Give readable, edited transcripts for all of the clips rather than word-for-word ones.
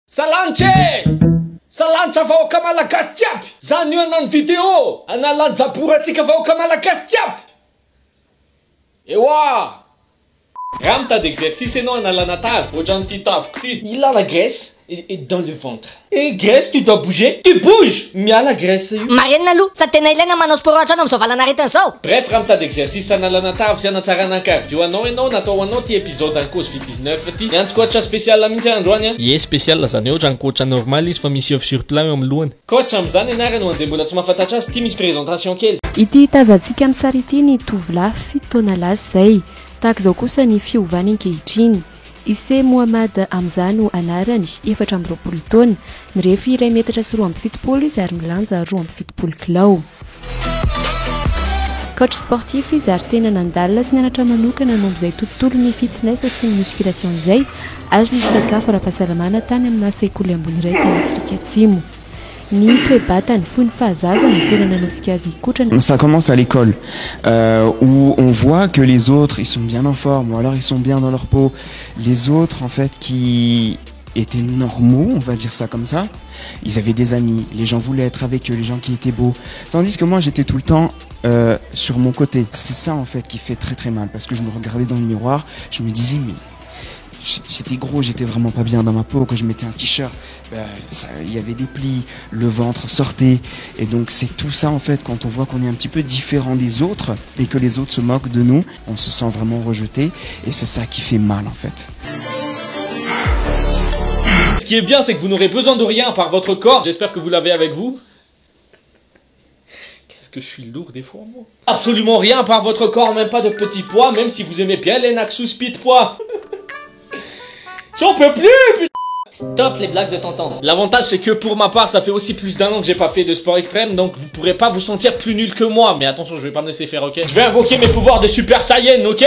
Salanche! Salancha vahoaka malagasy jiaby! Zany io anano vidéo! Analany zaborantsika vahoaka malagasy jiaby! Ewa! Raha mitady exercice ianao analana tavy, ohatrany ty taviko ty. Il a la graisse et dans le ventre. Et graisse, tu dois bouger. Tu bouges! Miala graisse io. Marina aloha, sa tena ilaina manao sport atrano amizao valanaretin'izao. Bref, raha mitady exercice analana tavy sy anatsarana cardio anao natao anao ty épisode en cause Covid-19 ty. Niantsy coach spécial mihitsy androany a. Ye spécial zany ohatra ny coach normal izy fa misy œuf sur plat eo amin'ny lohany. Coach am'zany anarany ho an'izay mbola tsy mahafantatra azy ty misy présentation kely. Ity tazantsika amin'ny sary ity ny tovolahy 7 taona lasy zay. Tahaka izao kosa ny fiovany ankehitriny. Ise Mohamad Hamza no anarany, 4 taona, mirefy 2 metatra sy 2.7 izy ary milanja 2.7 kilao. Coach sportif izy ary tena nandalina sy nianatra manokana momba izay tontolo ny fitness sy ny musculation izay ary ny sakafo ara-pahasalamana tany amina sekoly ambony iray tany Afrika Atsimo. Ni toebatany fony fahazazana tena nanosika azy kotrana. Ça commence à l'école où on voit que les autres ils sont bien en forme ou alors ils sont bien dans leur peau. Les autres en fait qui étaient normaux, on va dire ça comme ça, ils avaient des amis, les gens voulaient être avec eux, les gens qui étaient beaux. Tandis que moi j'étais tout le temps sur mon côté. C'est ça en fait qui fait très très mal parce que je me regardais dans le miroir, je me disais mais j'étais gros, j'étais vraiment pas bien dans ma peau. Quand je mettais un t-shirt, il y avait des plis, le ventre sortait. Et donc c'est tout ça en fait, quand on voit qu'on est un petit peu différent des autres et que les autres se moquent de nous, on se sent vraiment rejeté. Et c'est ça qui fait mal en fait. Ce qui est bien, c'est que vous n'aurez besoin de rien par votre corps. J'espère que vous l'avez avec vous. Qu'est-ce que je suis lourd des fois, moi. Absolument rien par votre corps, même pas de petits pois, même si vous aimez bien les Naxos Speed pois. J'en peux plus, putain. Stop les blagues de tonton. L'avantage c'est que pour ma part ça fait aussi plus d'1 an que j'ai pas fait de sport extrême, donc vous pourrez pas vous sentir plus nul que moi. Mais attention, je vais pas me laisser faire, ok. Je vais invoquer mes pouvoirs de Super Saiyan, ok.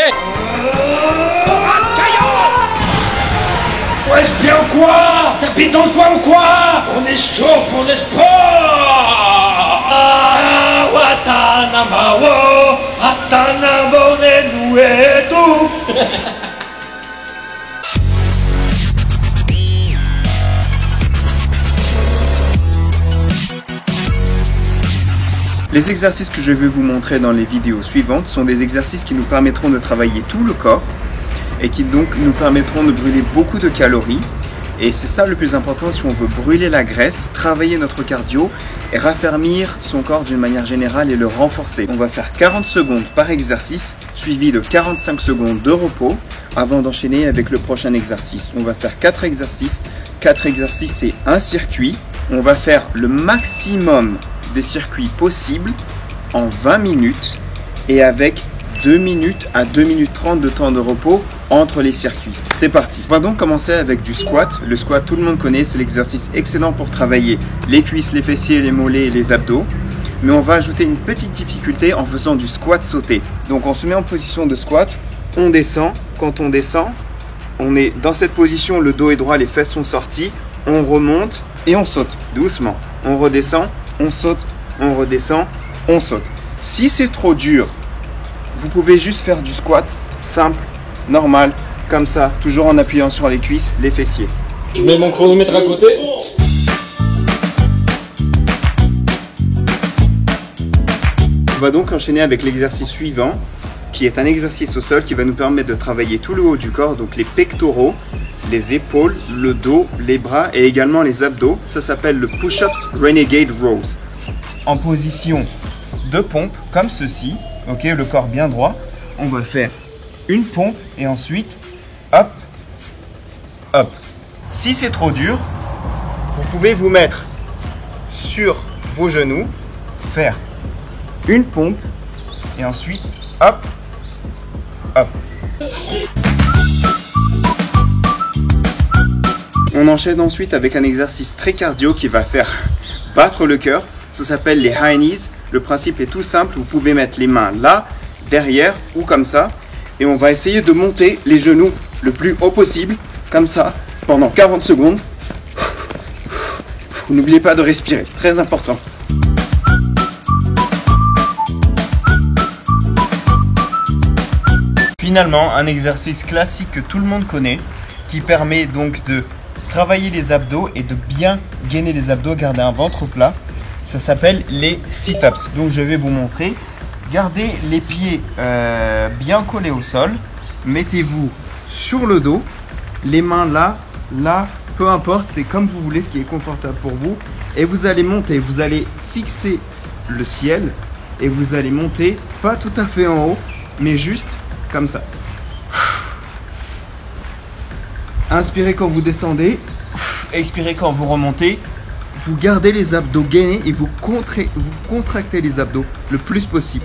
Wesh, bien ou quoi? T'habites dans le coin ou quoi? On est chaud pour le sport. Watana mawo, atana bone et tout. Les exercices que je vais vous montrer dans les vidéos suivantes sont des exercices qui nous permettront de travailler tout le corps et qui donc nous permettront de brûler beaucoup de calories. Et c'est ça le plus important si on veut brûler la graisse, travailler notre cardio et raffermir son corps d'une manière générale et le renforcer. On va faire 40 secondes par exercice suivi de 45 secondes de repos avant d'enchaîner avec le prochain exercice. On va faire 4 exercices. 4 exercices, c'est un circuit. On va faire le maximum des circuits possibles en 20 minutes et avec 2 minutes à 2 minutes 30 de temps de repos entre les circuits. C'est parti. On va donc commencer avec du squat. Le squat, tout le monde connaît, c'est l'exercice excellent pour travailler les cuisses, les fessiers, les mollets et les abdos. Mais on va ajouter une petite difficulté en faisant du squat sauté. Donc on se met en position de squat, on descend. Quand on descend, on est dans cette position, le dos est droit, les fesses sont sorties, on remonte et on saute doucement. On redescend, on saute, on redescend, on saute. Si c'est trop dur, vous pouvez juste faire du squat simple, normal, comme ça, toujours en appuyant sur les cuisses, les fessiers. Je mets mon chronomètre à côté. On va donc enchaîner avec l'exercice suivant, qui est un exercice au sol qui va nous permettre de travailler tout le haut du corps, donc les pectoraux, les épaules, le dos, les bras et également les abdos. Ça s'appelle le push-ups Renegade Rows. En position de pompe, comme ceci, ok, le corps bien droit, on va faire une pompe et ensuite, hop, hop. Si c'est trop dur, vous pouvez vous mettre sur vos genoux, faire une pompe et ensuite, hop, hop. On enchaîne ensuite avec un exercice très cardio qui va faire battre le cœur. Ça s'appelle les high knees. Le principe est tout simple. Vous pouvez mettre les mains là, derrière ou comme ça. Et on va essayer de monter les genoux le plus haut possible, comme ça, pendant 40 secondes. N'oubliez pas de respirer, très important. Finalement, un exercice classique que tout le monde connaît, qui permet donc de travailler les abdos et de bien gainer les abdos, garder un ventre plat. Ça s'appelle les sit-ups. Donc je vais vous montrer. Gardez les pieds bien collés au sol. Mettez-vous sur le dos. Les mains là, peu importe, c'est comme vous voulez, ce qui est confortable pour vous. Et vous allez monter, vous allez fixer le ciel. Et vous allez monter, pas tout à fait en haut, mais juste comme ça. Inspirez quand vous descendez. Expirez quand vous remontez. Vous gardez les abdos gainés et vous contractez les abdos le plus possible.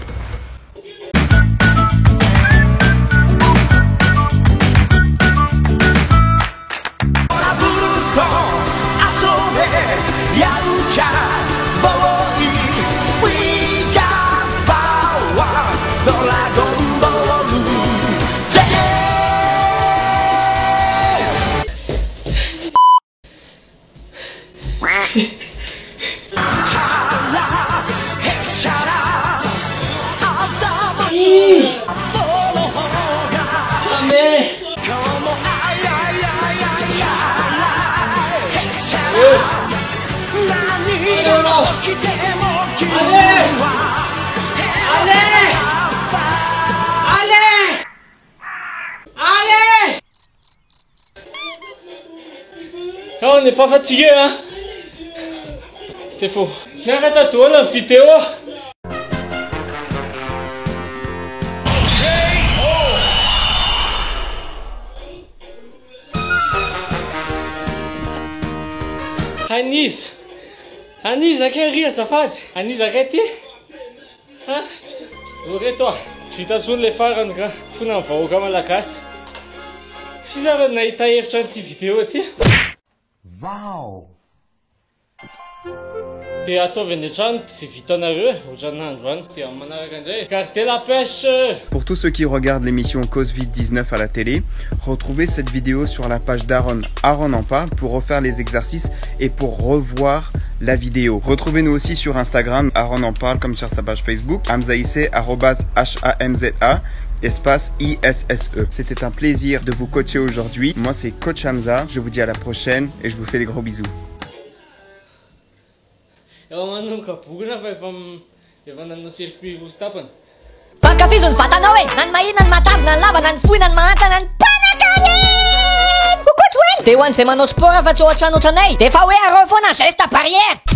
On n'est pas fatigué, hein? C'est faux. Mais arrête à toi, l'amphithéo! Anis! Anis, à quel rire ça fait? Anis, arrêtez! Hein? Ouvre-toi! Fitasson le farany ka fona ny vahoaka malagasy. Fizarana nahita hevitra an'ity vidéo aty. Wow! Te ataovy trano tsy vitanareo ohatran'ny androany te manaraka indray gardez la pêche. Pour tous ceux qui regardent l'émission Covid-19 à la télé, retrouvez cette vidéo sur la page d'Aaron. Aaron en parle pour refaire les exercices et pour revoir la vidéo. Retrouvez-nous aussi sur Instagram, Aaron en parle, comme sur sa page Facebook, hamzaïse @hamza espace ISSE. C'était un plaisir de vous coacher aujourd'hui. Moi c'est Coach Hamza, je vous dis à la prochaine et je vous fais des gros bisous. Fankafizon fatanaw e, nan mahina, nan matavy, nan lava, nan fohy, nan mahantra, nan panakagnety! Kokoa tsy hoe! De ho an'izay manao sport fa tsy ohatran'ohatranay, de fa hoe areo foana geste barrière!